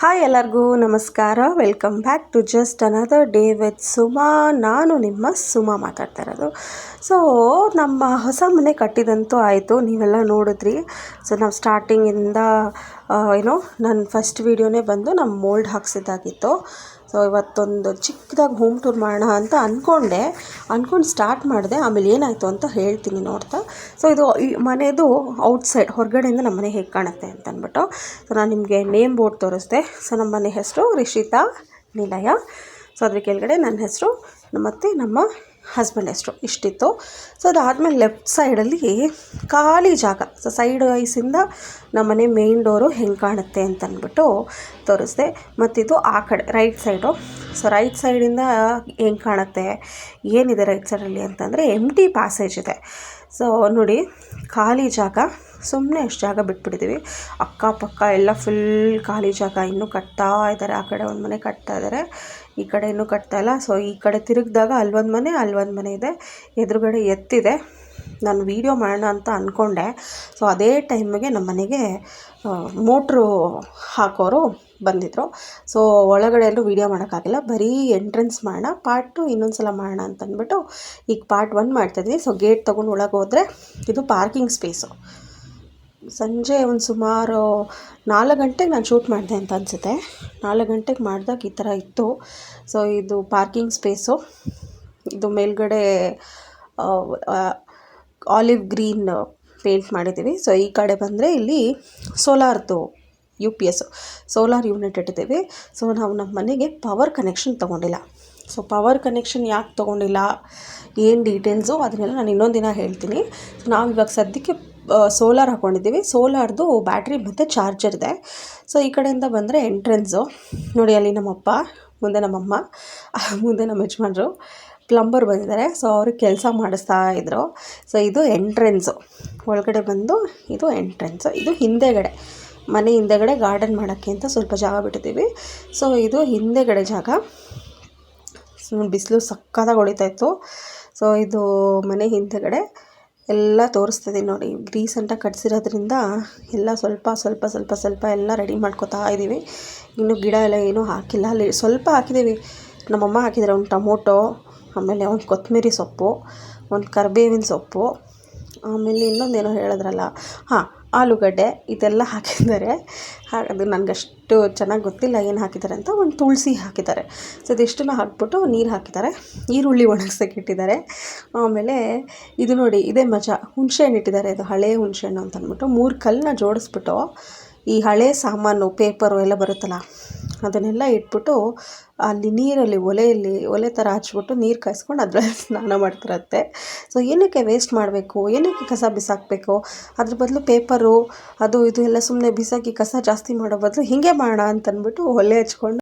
Hi ಎಲ್ಲರಿಗೂ ನಮಸ್ಕಾರ. Welcome back to just another day with Suma. ನಾನು ನಿಮ್ಮ ಸುಮಾ ಮಾತಾಡ್ತಾ ಇರೋದು. ಸೊ ನಮ್ಮ ಹೊಸ ಮನೆ ಕಟ್ಟಿದಂತೂ ಆಯಿತು, ನೀವೆಲ್ಲ ನೋಡಿದ್ರಿ. ಸೊ ನಾವು ಸ್ಟಾರ್ಟಿಂಗಿಂದ ನನ್ನ ಫಸ್ಟ್ ವೀಡಿಯೋನೇ ಬಂದು ನಮ್ಮ ಮೋಲ್ಡ್ ಹಾಕ್ಸಿದ್ದಾಗಿತ್ತು. ಸೊ ಇವತ್ತೊಂದು ಚಿಕ್ಕದಾಗಿ ಹೋಮ್ ಟೂರ್ ಮಾಡೋಣ ಅಂತ ಅಂದ್ಕೊಂಡು ಸ್ಟಾರ್ಟ್ ಮಾಡಿದೆ. ಆಮೇಲೆ ಏನಾಯಿತು ಅಂತ ಹೇಳ್ತೀನಿ ನೋಡ್ತಾ. ಸೊ ಇದು ಈ ಮನೆಯದು ಔಟ್ಸೈಡ್, ಹೊರಗಡೆಯಿಂದ ನಮ್ಮ ಮನೆ ಹೇಗೆ ಕಾಣುತ್ತೆ ಅಂತ ಅಂದ್ಬಿಟ್ಟು. ಸೊ ನಾನು ನಿಮಗೆ ನೇಮ್ ಬೋರ್ಡ್ ತೋರಿಸ್ದೆ. ಸೊ ನಮ್ಮ ಮನೆ ಹೆಸರು ರಿಷಿತಾ ನಿಲಯ. ಸೊ ಅದ್ರ ಕೆಳಗಡೆ ನನ್ನ ಹೆಸರು ಮತ್ತು ನಮ್ಮ ಹಸ್ಬೆಂಡ್ ಹೆಸರು ಇಷ್ಟಿತ್ತು. ಸೊ ಅದಾದಮೇಲೆ ಲೆಫ್ಟ್ ಸೈಡಲ್ಲಿ ಖಾಲಿ ಜಾಗ. ಸೊ ಸೈಡ್ ವೈಸಿಂದ ನಮ್ಮನೆ ಮೇನ್ ಡೋರು ಹೆಂಗೆ ಕಾಣುತ್ತೆ ಅಂತ ಅಂದ್ಬಿಟ್ಟು ತೋರಿಸ್ದೆ. ಮತ್ತಿದು ಆ ಕಡೆ ರೈಟ್ ಸೈಡು. ಸೊ ರೈಟ್ ಸೈಡಿಂದ ಹೆಂಗೆ ಕಾಣುತ್ತೆ, ಏನಿದೆ ರೈಟ್ ಸೈಡಲ್ಲಿ ಅಂತಂದರೆ ಎಂಟಿ ಪ್ಯಾಸೇಜ್ ಇದೆ. ಸೊ ನೋಡಿ, ಖಾಲಿ ಜಾಗ, ಸುಮ್ಮನೆ ಅಷ್ಟು ಜಾಗ ಬಿಟ್ಬಿಟ್ಟಿದ್ದೀವಿ. ಅಕ್ಕಪಕ್ಕ ಎಲ್ಲ ಫುಲ್ ಖಾಲಿ ಜಾಗ. ಇನ್ನೂ ಕಟ್ತಾ ಇದ್ದಾರೆ. ಆ ಕಡೆ ಒಂದು ಮನೆ ಕಟ್ತಾ ಇದ್ದಾರೆ, ಈ ಕಡೆ ಇನ್ನೂ ಕಟ್ತಾ ಇಲ್ಲ. ಸೊ ಈ ಕಡೆ ತಿರುಗಿದಾಗ ಅಲ್ಲೊಂದು ಮನೆ ಇದೆ, ಎದುರುಗಡೆ ಎತ್ತಿದೆ. ನಾನು ವೀಡಿಯೋ ಮಾಡೋಣ ಅಂತ ಅಂದ್ಕೊಂಡೆ. ಸೊ ಅದೇ ಟೈಮಿಗೆ ನಮ್ಮ ಮನೆಗೆ ಮೋಟ್ರು ಹಾಕೋರು ಬಂದಿದ್ದರು. ಸೊ ಒಳಗಡೆ ಎಲ್ಲೂ ವೀಡಿಯೋ ಮಾಡೋಕ್ಕಾಗಿಲ್ಲ, ಬರೀ ಎಂಟ್ರೆನ್ಸ್ ಮಾಡೋಣ, ಪಾರ್ಟ್ 2 ಇನ್ನೊಂದು ಸಲ ಮಾಡೋಣ ಅಂತಂದ್ಬಿಟ್ಟು ಈಗ ಪಾರ್ಟ್ 1 ಮಾಡ್ತಾಯಿದ್ವಿ. ಸೊ ಗೇಟ್ ತೊಗೊಂಡು ಒಳಗೆ ಹೋದರೆ ಇದು ಪಾರ್ಕಿಂಗ್ ಸ್ಪೇಸು. ಸಂಜೆ ಒಂದು ಸುಮಾರು 4 ಗಂಟೆಗೆ ನಾನು ಶೂಟ್ ಮಾಡಿದೆ ಅಂತ ಅನಿಸುತ್ತೆ. 4 ಗಂಟೆಗೆ ಮಾಡಿದಾಗ ಈ ಥರ ಇತ್ತು. ಸೊ ಇದು ಪಾರ್ಕಿಂಗ್ ಸ್ಪೇಸು. ಇದು ಮೇಲ್ಗಡೆ ಆಲಿವ್ ಗ್ರೀನ್ ಪೇಂಟ್ ಮಾಡಿದ್ದೀವಿ. ಸೊ ಈ ಕಡೆ ಬಂದರೆ ಇಲ್ಲಿ ಸೋಲಾರ್ದು UPS ಸೋಲಾರ್ ಯೂನಿಟ್ ಇಟ್ಟಿದ್ದೀವಿ. ಸೊ ನಾವು ನಮ್ಮ ಮನೆಗೆ ಪವರ್ ಕನೆಕ್ಷನ್ ತೊಗೊಂಡಿಲ್ಲ. ಸೊ ಪವರ್ ಕನೆಕ್ಷನ್ ಯಾಕೆ ತೊಗೊಂಡಿಲ್ಲ, ಏನು ಡೀಟೇಲ್ಸು ಅದನ್ನೆಲ್ಲ ನಾನು ಇನ್ನೊಂದು ದಿನ ಹೇಳ್ತೀನಿ. ನಾವು ಇವಾಗ ಸದ್ಯಕ್ಕೆ ಸೋಲಾರ್ ಹಾಕ್ಕೊಂಡಿದ್ದೀವಿ. ಸೋಲಾರ್ದು ಬ್ಯಾಟ್ರಿ ಮತ್ತು ಚಾರ್ಜರ್ ಇದೆ. ಸೊ ಈ ಕಡೆಯಿಂದ ಬಂದರೆ ಎಂಟ್ರೆನ್ಸು ನೋಡಿ, ಅಲ್ಲಿ ನಮ್ಮಪ್ಪ, ಮುಂದೆ ನಮ್ಮಮ್ಮ, ಮುಂದೆ ನಮ್ಮ ಯಜಮಾನ್ರು ಪ್ಲಂಬರ್ ಬಂದಿದ್ದಾರೆ. ಸೊ ಅವ್ರಿಗೆ ಕೆಲಸ ಮಾಡಿಸ್ತಾ ಇದ್ದರು. ಸೊ ಇದು ಎಂಟ್ರೆನ್ಸು. ಒಳಗಡೆ ಬಂದು ಇದು ಎಂಟ್ರೆನ್ಸು. ಇದು ಹಿಂದೆಗಡೆ, ಮನೆ ಹಿಂದೆಗಡೆ ಗಾರ್ಡನ್ ಮಾಡೋಕ್ಕೆ ಅಂತ ಸ್ವಲ್ಪ ಜಾಗ ಬಿಟ್ಟಿದ್ದೀವಿ. ಸೊ ಇದು ಹಿಂದೆಗಡೆ ಜಾಗ. ಸೊ ಬಿಸಿಲು ಸಕ್ಕತ್ತಾಗಿ ಹೊಡಿತಾಯಿತ್ತು. ಸೊ ಇದು ಮನೆ ಹಿಂದೆಗಡೆ ಎಲ್ಲ ತೋರಿಸ್ತಿದ್ದೀನಿ ನೋಡಿ. ರೀಸೆಂಟಾಗಿ ಕಟ್ಸಿರೋದ್ರಿಂದ ಎಲ್ಲ ಸ್ವಲ್ಪ ಎಲ್ಲ ರೆಡಿ ಮಾಡ್ಕೊತಾ ಇದ್ದೀವಿ. ಇನ್ನು ಗಿಡ ಎಲ್ಲ ಏನೂ ಹಾಕಿಲ್ಲ. ಅಲ್ಲಿ ಸ್ವಲ್ಪ ಹಾಕಿದ್ದೀವಿ. ನಮ್ಮಮ್ಮ ಹಾಕಿದ್ದಾರೆ ಒಂದು ಟೊಮೊಟೊ, ಆಮೇಲೆ ಒಂದು ಕೊತ್ತಂಬರಿ ಸೊಪ್ಪು, ಒಂದು ಕರಿಬೇವಿನ ಸೊಪ್ಪು, ಆಮೇಲೆ ಇನ್ನೊಂದೇನೋ ಹೇಳಿದ್ರಲ್ಲ, ಆಲೂಗಡ್ಡೆ, ಇದೆಲ್ಲ ಹಾಕಿದ್ದಾರೆ. ಅದು ನನಗಷ್ಟು ಚೆನ್ನಾಗಿ ಗೊತ್ತಿಲ್ಲ ಏನು ಹಾಕಿದ್ದಾರೆ ಅಂತ. ಒಂದು ತುಳಸಿ ಹಾಕಿದ್ದಾರೆ. ಸೊ ಇದಿಷ್ಟನ್ನು ಹಾಕ್ಬಿಟ್ಟು ನೀರು ಹಾಕಿದ್ದಾರೆ. ಈರುಳ್ಳಿ ಒಣಗ್ಸೋಕೆ ಇಟ್ಟಿದ್ದಾರೆ. ಆಮೇಲೆ ಇದು ನೋಡಿ, ಇದೇ ಮಜಾ, ಹುಣಸೆಹಣ್ಣು ಇಟ್ಟಿದ್ದಾರೆ. ಇದು ಹಳೆ ಹುಣಸೆಹಣ್ಣು ಅಂತ ಅಂದ್ಬಿಟ್ಟು 3 ಕಲ್ಲನ್ನ ಜೋಡಿಸ್ಬಿಟ್ಟು ಈ ಹಳೆ ಸಾಮಾನು, ಪೇಪರು ಎಲ್ಲ ಬರುತ್ತಲ್ಲ, ಅದನ್ನೆಲ್ಲ ಇಟ್ಬಿಟ್ಟು ಅಲ್ಲಿ ನೀರಲ್ಲಿ ಒಲೆ ಥರ ಹಚ್ಬಿಟ್ಟು ನೀರು ಕಾಯಿಸ್ಕೊಂಡು ಅದರಲ್ಲಿ ಸ್ನಾನ ಮಾಡ್ತಿರತ್ತೆ. ಸೊ ಏನಕ್ಕೆ ವೇಸ್ಟ್ ಮಾಡಬೇಕು, ಏನಕ್ಕೆ ಕಸ ಬಿಸಾಕಬೇಕು, ಅದ್ರ ಬದಲು ಪೇಪರು ಅದು ಇದು ಎಲ್ಲ ಸುಮ್ಮನೆ ಬಿಸಾಕಿ ಕಸ ಜಾಸ್ತಿ ಮಾಡೋ ಬದಲು ಹೀಗೆ ಮಾಡೋಣ ಅಂತಂದ್ಬಿಟ್ಟು ಒಲೆ ಹಚ್ಕೊಂಡು